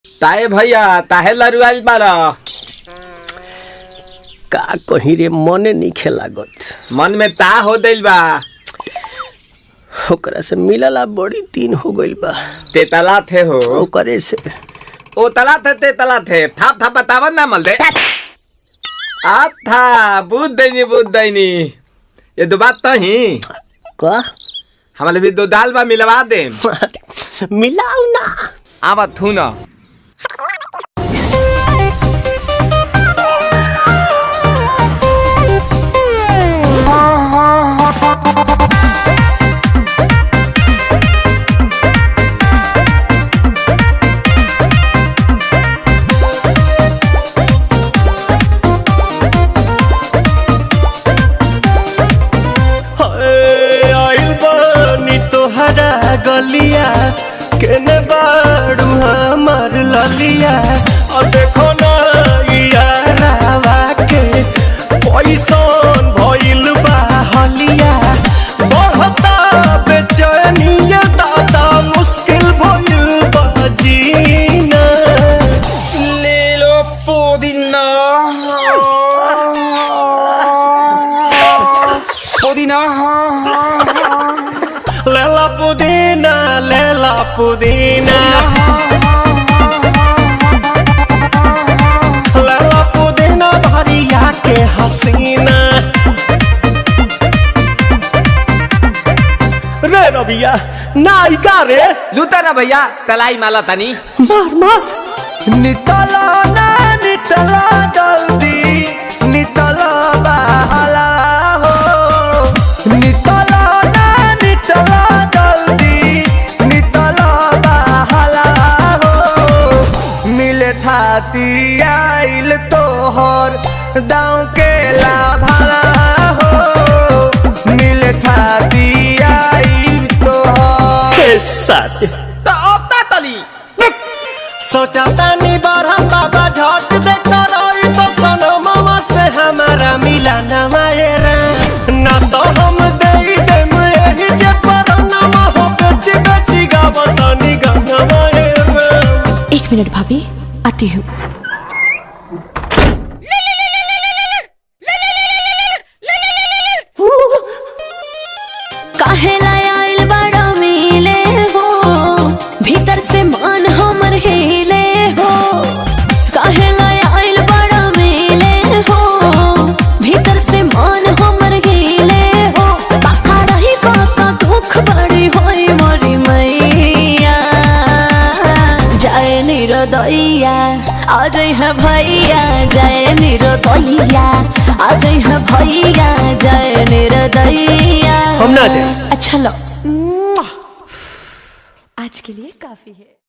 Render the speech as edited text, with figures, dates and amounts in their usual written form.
ताए भैया ताहे लरुआल बारा का कहीं रे मने नहीं लागत। मन में ता हो दिल बा ओकरा से मिलला बड़ी दिन हो गइल बा। ते तला थे हो ओकरे से ओ तला थे ते तला थे थाप थाप बतावन ना मल दे आ था बुद्ध दैनी ये दो बात तो ही का हमारे भी दो दाल बा मिलवा दे मिलाऊ ना आवा थू ना गलिया केने बाड़ू हमार ललिया और देखो ना यारावा के पैसन भइल बा हलिया बढ़ता बेचैनिया दादा मुश्किल भइल बा जीना ले लो पुदीना लेला पुदीना लेला पुदीना भरिया के हसीना रे रबिया नायिका रे लूटा ना भैया तलाई माला तनी मार मार नितला ना नितला जल्दी नितला बहाला हो नितला ना नितला थाती आइल तोहर दाँव के लाभाला हो मिले थाती आइल तोहर साथी तो अब ता तली सोचा तानी बारह बाबा झट देखता रही तो सनो मामा से हमारा मिला न मायरा ना तो हम दे देम यही जे परनामा हो बेची बेची गावतानी गाना मायरा। 1 मिनट भाभी आती हूँ। काहे लायल बड़ा मिले हो भीतर से मान हमर हिले हो काहे लायल बड़ा मिले हो भीतर से मान हमर हिले हो बाका रही बाका दुख बड़ी होई मोरी मैया जाए निरदैया आज है भैया जय निरदैया आज है भैया जय निरदैया हम ना जाए। अच्छा लो आज के लिए काफी है।